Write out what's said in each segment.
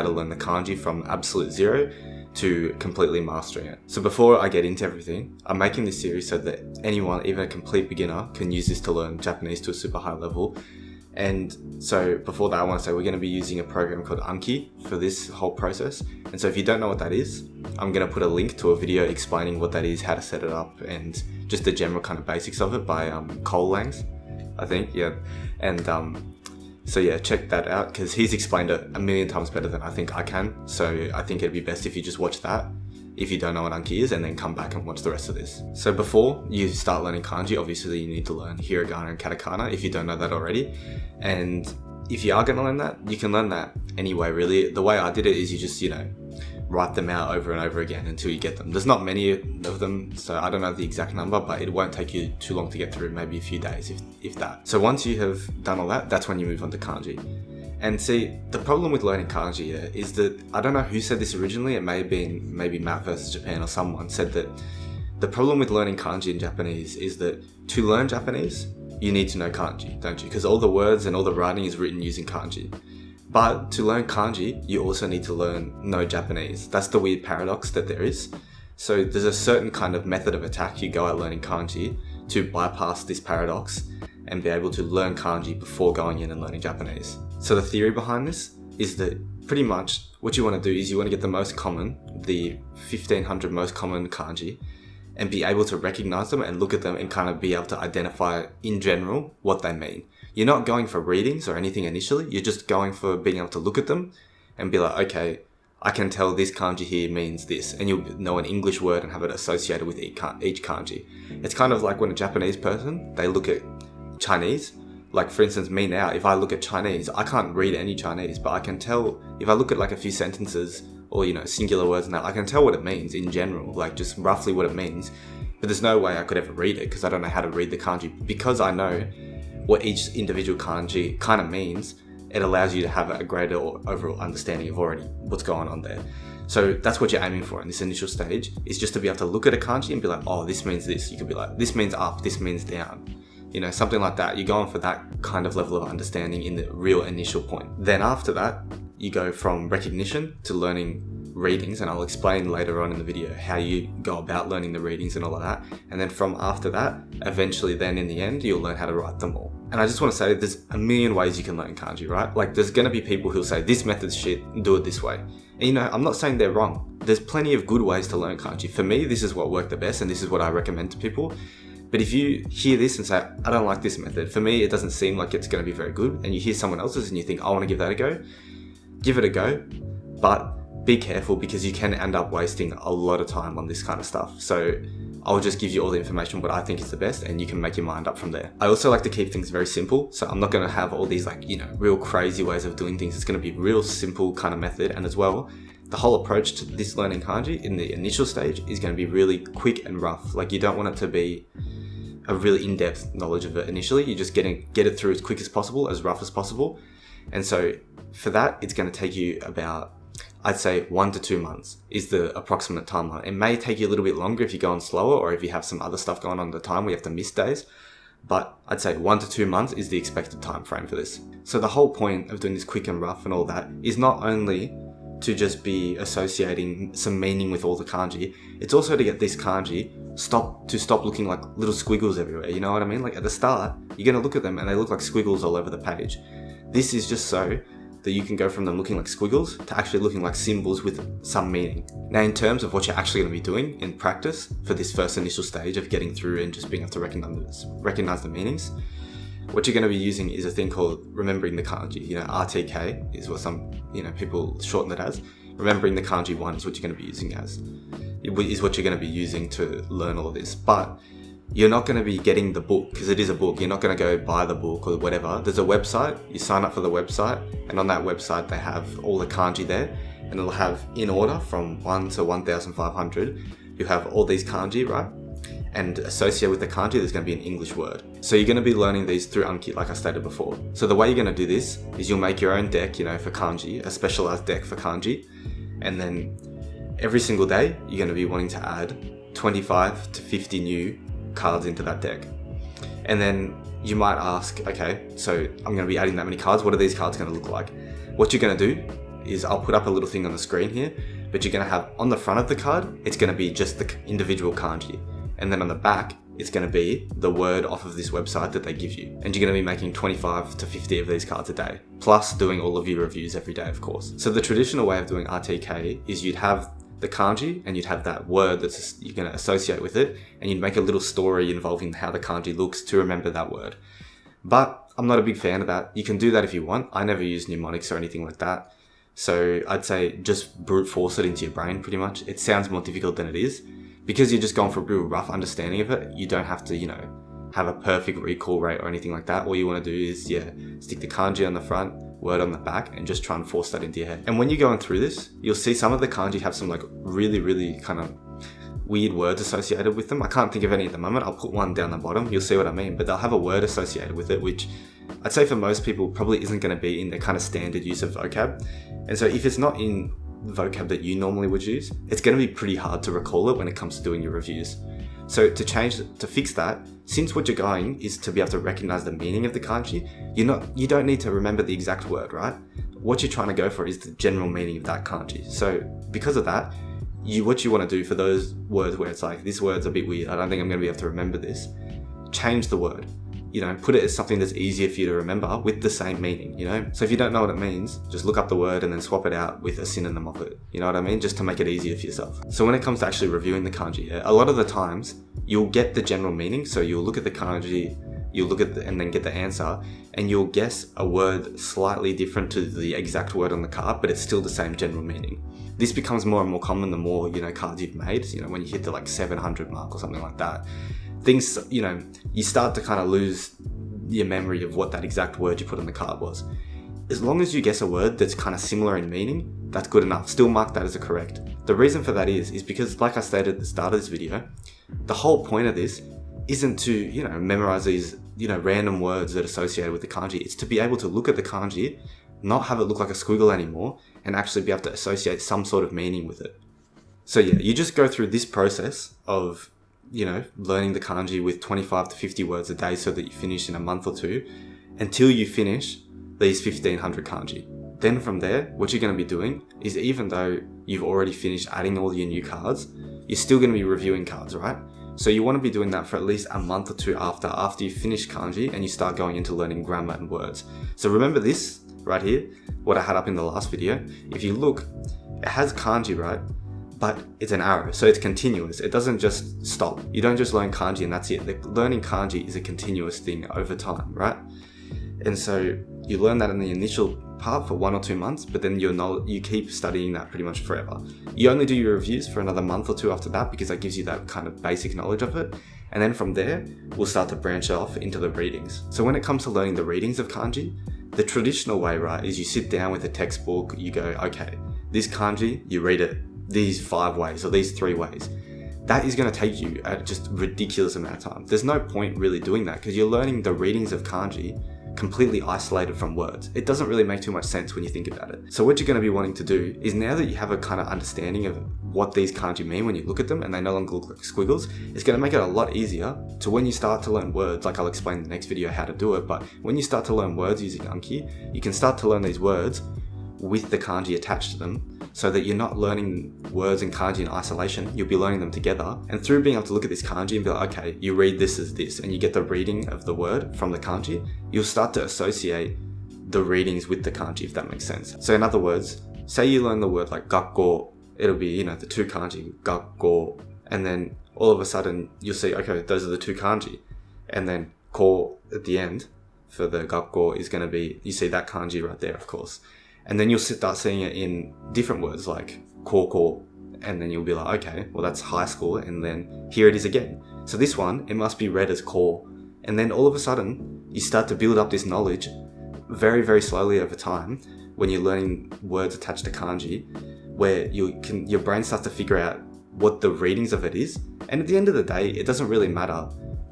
how to learn the kanji from absolute zero to completely mastering it. So before I get into everything, I'm making this series so that anyone, even a complete beginner, can use this to learn Japanese to a super high level. And so before that, I want to say we're going to be using a program called Anki for this whole process. And so if you don't know what that is, I'm going to put a link to a video explaining what that is, how to set it up, and just the general kind of basics of it by ColeLangs, I think, yeah. And so yeah, check that out because he's explained it a million times better than I think I can. So I think it'd be best if you just watch that if you don't know what Anki is, and then come back and watch the rest of this. So before you start learning kanji, obviously you need to learn hiragana and katakana if you don't know that already. And if you are going to learn that, you can learn that anyway, really. The way I did it is you just, write them out over and over again until you get them. There's not many of them, so I don't know the exact number, but it won't take you too long to get through, maybe a few days, if that. So once you have done all that, that's when you move on to kanji. And see, the problem with learning kanji is that, I don't know who said this originally, it may have been maybe Matt vs. Japan or someone said that the problem with learning kanji in Japanese is that to learn Japanese, you need to know kanji, don't you? Because all the words and all the writing is written using kanji. But to learn kanji, you also need to know Japanese. That's the weird paradox that there is. So there's a certain kind of method of attack you go at learning kanji to bypass this paradox and be able to learn kanji before going in and learning Japanese. So the theory behind this is that pretty much what you want to do is you want to get the 1500 most common kanji and be able to recognize them and look at them and kind of be able to identify in general what they mean. You're not going for readings or anything initially, you're just going for being able to look at them and be like, okay, I can tell this kanji here means this, and you'll know an English word and have it associated with each kanji. It's kind of like when a Japanese person, they look at Chinese. Like for instance, me now, if I look at Chinese, I can't read any Chinese, but I can tell, if I look at like a few sentences or, singular words now, I can tell what it means in general, like just roughly what it means. But there's no way I could ever read it because I don't know how to read the kanji. Because I know what each individual kanji kind of means, it allows you to have a greater overall understanding of already what's going on there. So that's what you're aiming for in this initial stage, is just to be able to look at a kanji and be like, oh, this means this. You could be like, this means up, this means down. Something like that. You're going for that kind of level of understanding in the real initial point. Then after that, you go from recognition to learning readings, and I'll explain later on in the video how you go about learning the readings and all of that. And then from after that, eventually then in the end, you'll learn how to write them all. And I just want to say there's a million ways you can learn kanji, right? Like there's going to be people who'll say this method's shit, do it this way. And I'm not saying they're wrong. There's plenty of good ways to learn kanji. For me, this is what worked the best and this is what I recommend to people. But if you hear this and say, I don't like this method, for me, it doesn't seem like it's going to be very good, and you hear someone else's and you think, I want to give that a go, give it a go, but be careful because you can end up wasting a lot of time on this kind of stuff. So I'll just give you all the information, what I think is the best, and you can make your mind up from there. I also like to keep things very simple. So I'm not going to have all these real crazy ways of doing things. It's going to be real simple kind of method. And as well, the whole approach to this learning kanji in the initial stage is going to be really quick and rough. Like you don't want it to be a really in-depth knowledge of it initially. You're just get it through as quick as possible, as rough as possible. And so for that, it's going to take you about, I'd say 1 to 2 months is the approximate timeline. It may take you a little bit longer if you're going slower or if you have some other stuff going on at the time where you have to miss days. But I'd say 1 to 2 months is the expected time frame for this. So the whole point of doing this quick and rough and all that is not only to just be associating some meaning with all the kanji, it's also to get this kanji stop looking like little squiggles everywhere. You know what I mean? Like at the start, you're going to look at them and they look like squiggles all over the page. This is just so that you can go from them looking like squiggles to actually looking like symbols with some meaning. Now, in terms of what you're actually going to be doing in practice for this first initial stage of getting through and just being able to recognize the meanings, what you're going to be using is a thing called remembering the kanji. RTK is what some people shorten it as. Remembering the kanji 1 is what you're going to be using is what you're going to be using to learn all of this. But you're not going to be getting the book because it is a book. You're not going to go buy the book or whatever. There's a website. You sign up for the website, and on that website they have all the kanji there, and it'll have in order from 1 to 1,500. You have all these kanji, right? And associated with the kanji, there's going to be an English word. So you're going to be learning these through Anki, like I stated before. So the way you're going to do this is you'll make your own deck, for kanji, a specialized deck for kanji, and then every single day you're going to be wanting to add 25 to 50 new cards into that deck. And then you might ask, okay, so I'm going to be adding that many cards. What are these cards going to look like? What you're going to do is I'll put up a little thing on the screen here, but you're going to have on the front of the card, it's going to be just the individual kanji. And then on the back, it's going to be the word off of this website that they give you. And you're going to be making 25 to 50 of these cards a day, plus doing all of your reviews every day, of course. So the traditional way of doing RTK is you'd have the kanji and you'd have that word that's you're going to associate with it, and you'd make a little story involving how the kanji looks to remember that word. But I'm not a big fan of that. You can do that if you want. I never use mnemonics or anything like that. So I'd say just brute force it into your brain pretty much. It sounds more difficult than it is. Because you're just going for a real rough understanding of it, you don't have to, have a perfect recall rate or anything like that. All you want to do is, stick the kanji on the front, word on the back, and just try and force that into your head. And when you're going through this, you'll see some of the kanji have some like really, really kind of weird words associated with them. I can't think of any at the moment. I'll put one down the bottom. You'll see what I mean. But they'll have a word associated with it, which I'd say for most people probably isn't going to be in their kind of standard use of vocab. And so if it's not in vocab that you normally would use, it's going to be pretty hard to recall it when it comes to doing your reviews. So to fix that, since what you're going is to be able to recognize the meaning of the kanji, you don't need to remember the exact word, right? What you're trying to go for is the general meaning of that kanji. So because of that, what you want to do for those words where it's like, this word's a bit weird, I don't think I'm going to be able to remember this, change the word. Put it as something that's easier for you to remember with the same meaning, So if you don't know what it means, just look up the word and then swap it out with a synonym of it. You know what I mean? Just to make it easier for yourself. So when it comes to actually reviewing the kanji, a lot of the times you'll get the general meaning. So you'll look at the kanji, you'll look at and then get the answer, and you'll guess a word slightly different to the exact word on the card, but it's still the same general meaning. This becomes more and more common the more, cards you've made, when you hit the 700 mark or something like that. Things, you start to kind of lose your memory of what that exact word you put on the card was. As long as you guess a word that's kind of similar in meaning, that's good enough. Still mark that as a correct. The reason for that is because, like I stated at the start of this video, the whole point of this isn't to, memorize these, random words that are associated with the kanji. It's to be able to look at the kanji, not have it look like a squiggle anymore, and actually be able to associate some sort of meaning with it. So you just go through this process of learning the kanji with 25 to 50 words a day so that you finish in a month or two until you finish these 1500 kanji. Then from there, what you're going to be doing is, even though you've already finished adding all your new cards, you're still going to be reviewing cards, right? So you want to be doing that for at least a month or two after you finish kanji and you start going into learning grammar and words. So remember this right here, what I had up in the last video. If you look, it has kanji, right? But it's an arrow, so it's continuous. It doesn't just stop. You don't just learn kanji and that's it. Learning kanji is a continuous thing over time, right? And so you learn that in the initial part for 1 or 2 months, but then you keep studying that pretty much forever. You only do your reviews for another month or two after that, because that gives you that kind of basic knowledge of it. And then from there, we'll start to branch off into the readings. So when it comes to learning the readings of kanji, the traditional way, right, is you sit down with a textbook, you go, okay, this kanji, you read it these 5 ways or these 3 ways. That is going to take you a just ridiculous amount of time. There's no point really doing that because you're learning the readings of kanji completely isolated from words. It doesn't really make too much sense when you think about it. So what you're going to be wanting to do is, now that you have a kind of understanding of what these kanji mean when you look at them and they no longer look like squiggles, it's going to make it a lot easier to, when you start to learn words, like I'll explain in the next video how to do it, but when you start to learn words using Anki, you can start to learn these words with the kanji attached to them, so that you're not learning words and kanji in isolation, you'll be learning them together. And through being able to look at this kanji and be like, okay, you read this as this, and you get the reading of the word from the kanji, you'll start to associate the readings with the kanji, if that makes sense. So in other words, say you learn the word like gakko, it'll be, the 2 kanji, gakko, and then all of a sudden you'll see, okay, those are the 2 kanji. And then ko at the end for the gakko is going to be, you see that kanji right there, of course. And then you'll start seeing it in different words like ko, and then you'll be like, okay, well that's high school, and then here it is again. So this one, it must be read as ko. And then all of a sudden, you start to build up this knowledge very, very slowly over time when you're learning words attached to kanji, where your brain starts to figure out what the readings of it is. And at the end of the day, it doesn't really matter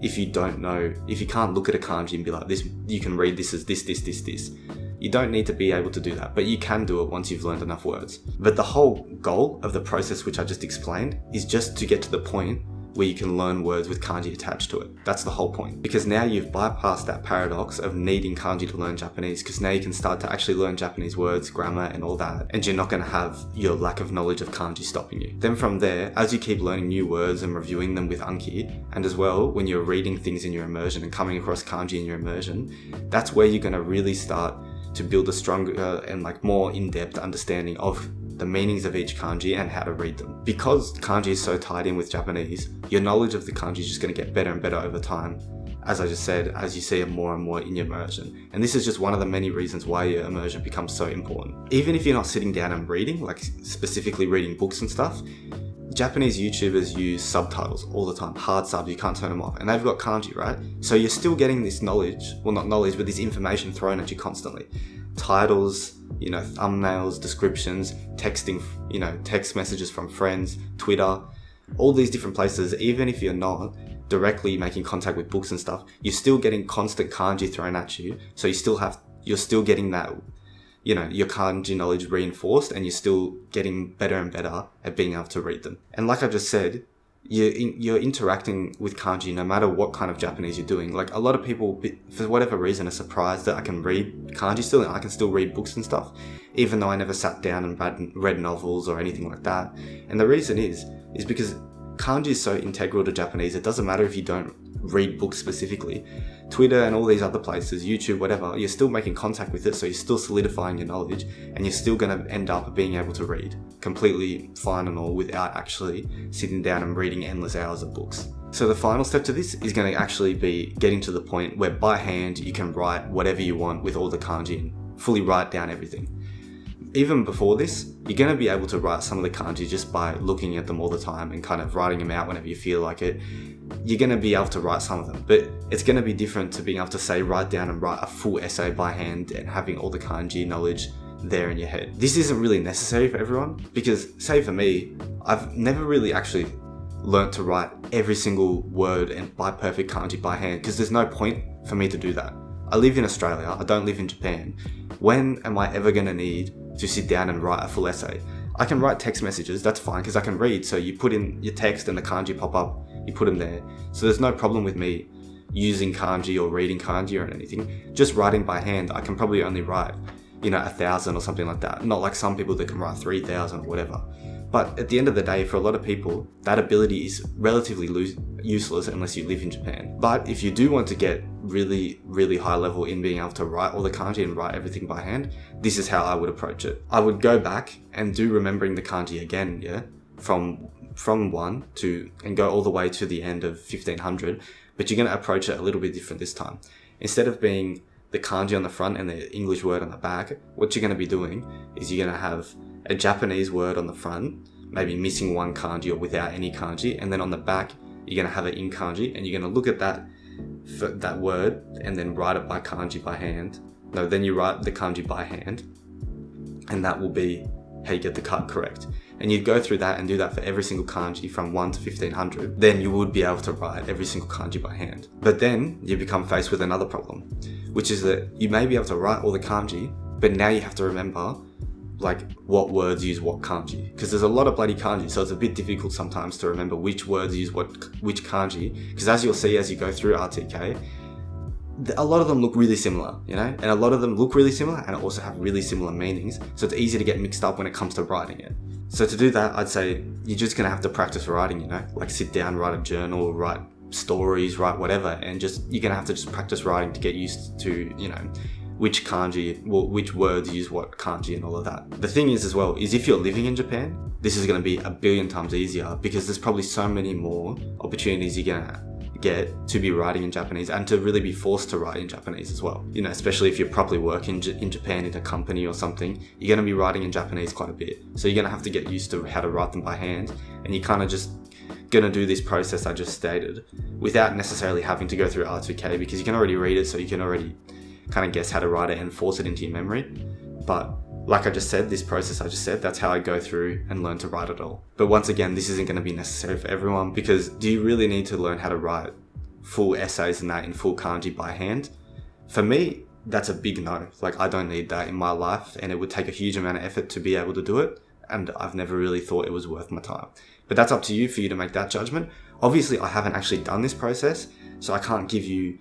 if you don't know, if you can't look at a kanji and be like, this, you can read this as this. You don't need to be able to do that, but you can do it once you've learned enough words. But the whole goal of the process, which I just explained, is just to get to the point where you can learn words with kanji attached to it. That's the whole point. Because now you've bypassed that paradox of needing kanji to learn Japanese, because now you can start to actually learn Japanese words, grammar, and all that, and you're not going to have your lack of knowledge of kanji stopping you. Then from there, as you keep learning new words and reviewing them with Anki, and as well when you're reading things in your immersion and coming across kanji in your immersion, that's where you're going to really start to build a stronger and more in-depth understanding of the meanings of each kanji and how to read them. Because kanji is so tied in with Japanese, your knowledge of the kanji is just going to get better and better over time, as I just said, as you see it more and more in your immersion. And this is just one of the many reasons why your immersion becomes so important. Even if you're not sitting down and reading, specifically reading books and stuff, Japanese YouTubers use subtitles all the time, hard subs, you can't turn them off, and they've got kanji, right? So you're still getting this knowledge, well not knowledge, but this information thrown at you constantly. Titles, thumbnails, descriptions, texting, text messages from friends, Twitter, all these different places. Even if you're not directly making contact with books and stuff, you're still getting constant kanji thrown at you. So you're still getting that, your kanji knowledge reinforced, and you're still getting better and better at being able to read them. And like I just said, you're interacting with kanji no matter what kind of Japanese you're doing. A lot of people, for whatever reason, are surprised that I can read kanji still, and I can still read books and stuff, even though I never sat down and read novels or anything like that. And the reason is because kanji is so integral to Japanese. It doesn't matter if you don't read books specifically. Twitter and all these other places, YouTube, whatever, you're still making contact with it, so you're still solidifying your knowledge, and you're still going to end up being able to read completely fine and all without actually sitting down and reading endless hours of books. So the final step to this is going to actually be getting to the point where by hand you can write whatever you want with all the kanji and fully write down everything. Even before this, you're going to be able to write some of the kanji just by looking at them all the time and kind of writing them out whenever you feel like it. You're going to be able to write some of them, but it's going to be different to being able to say write down and write a full essay by hand and having all the kanji knowledge there in your head. This isn't really necessary for everyone, because say for me, I've never really actually learnt to write every single word and by perfect kanji by hand, because there's no point for me to do that. I live in Australia, I don't live in Japan. When am I ever going to need to sit down and write a full essay? I can write text messages, that's fine, because I can read. So you put in your text and the kanji pop up, you put them there. So there's no problem with me using kanji or reading kanji or anything. Just writing by hand, I can probably only write, 1,000 or something like that. Not like some people that can write 3,000 or whatever. But at the end of the day, for a lot of people, that ability is relatively useless unless you live in Japan. But if you do want to get really, really high level in being able to write all the kanji and write everything by hand, this is how I would approach it. I would go back and do remembering the kanji again, from 1 to, and go all the way to the end of 1500, but you're going to approach it a little bit different this time. Instead of being the kanji on the front and the English word on the back, what you're going to be doing is you're going to have a Japanese word on the front, maybe missing one kanji or without any kanji, and then on the back you're going to have it in kanji, and you're going to look at that word and then write it by kanji by hand. No, then you write the kanji by hand, and that will be how you get the cut correct. And you'd go through that and do that for every single kanji from 1 to 1500. Then you would be able to write every single kanji by hand. But then you become faced with another problem, which is that you may be able to write all the kanji, but now you have to remember what words use what kanji, because there's a lot of bloody kanji, so it's a bit difficult sometimes to remember which words use which kanji, because as you'll see as you go through RTK, a lot of them look really similar, and a lot of them look really similar and also have really similar meanings, so it's easy to get mixed up when it comes to writing it. So to do that, I'd say you're just going to have to practice writing, sit down, write a journal, write stories, write whatever, and you're going to have to just practice writing to get used to, which words use what kanji and all of that. The thing is as well, is if you're living in Japan, this is going to be a billion times easier, because there's probably so many more opportunities you're going to get to be writing in Japanese and to really be forced to write in Japanese as well. Especially if you're probably working in Japan in a company or something, you're going to be writing in Japanese quite a bit. So you're going to have to get used to how to write them by hand, and you're kind of just going to do this process I just stated without necessarily having to go through R2K, because you can already read it, so you can already kind of guess how to write it and force it into your memory. But like I just said, this process I just said, that's how I go through and learn to write it all. But once again, this isn't going to be necessary for everyone, because do you really need to learn how to write full essays and that in full kanji by hand? For me, that's a big no. I don't need that in my life, and it would take a huge amount of effort to be able to do it. and I've never really thought it was worth my time. But that's up to you for you to make that judgment. Obviously, I haven't actually done this process, so I can't give you,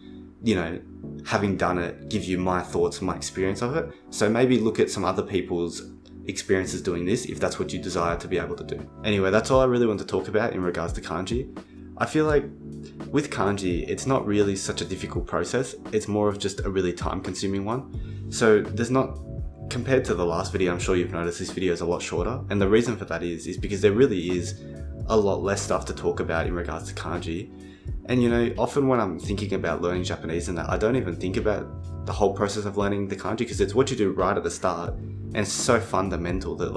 having done it, give you my thoughts, my experience of it. So maybe look at some other people's experiences doing this if that's what you desire to be able to do. Anyway, that's all I really want to talk about in regards to kanji. I feel like with kanji, it's not really such a difficult process. It's more of just a really time-consuming one. So there's not, compared to the last video, I'm sure you've noticed this video is a lot shorter. And the reason for that is because there really is a lot less stuff to talk about in regards to kanji. And often when I'm thinking about learning Japanese and that, I don't even think about the whole process of learning the kanji because it's what you do right at the start. And it's so fundamental that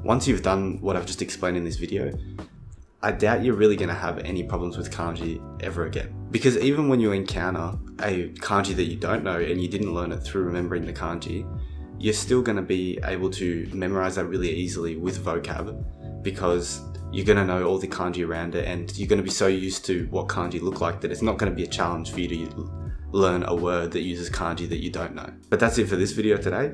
once you've done what I've just explained in this video, I doubt you're really going to have any problems with kanji ever again. Because even when you encounter a kanji that you don't know and you didn't learn it through remembering the kanji, you're still going to be able to memorize that really easily with vocab because you're going to know all the kanji around it and you're going to be so used to what kanji look like that it's not going to be a challenge for you to learn a word that uses kanji that you don't know. But that's it for this video today.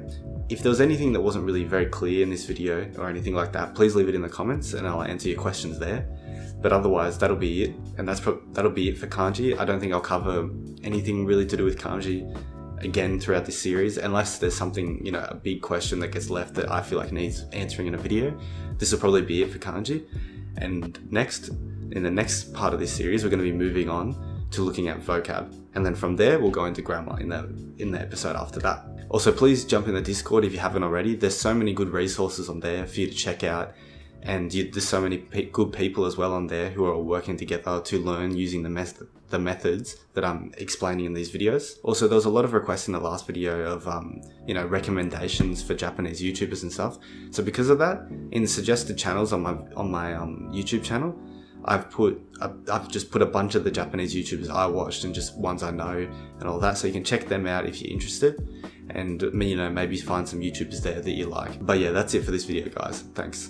If there was anything that wasn't really very clear in this video or anything like that, please leave it in the comments and I'll answer your questions there. But otherwise, that'll be it. And that'll be it for kanji. I don't think I'll cover anything really to do with kanji again throughout this series, unless there's something, a big question that gets left that I feel like needs answering in a video. This will probably be it for kanji. And in the next part of this series, we're going to be moving on to looking at vocab. And then from there, we'll go into grammar in the episode after that. Also, please jump in the Discord if you haven't already. There's so many good resources on there for you to check out. And there's so many good people as well on there who are all working together to learn using the methods that I'm explaining in these videos. Also, there was a lot of requests in the last video of, recommendations for Japanese YouTubers and stuff. So because of that, in the suggested channels on my YouTube channel, I've just put a bunch of the Japanese YouTubers I watched and just ones I know and all that. So you can check them out if you're interested and, maybe find some YouTubers there that you like. But yeah, that's it for this video, guys. Thanks.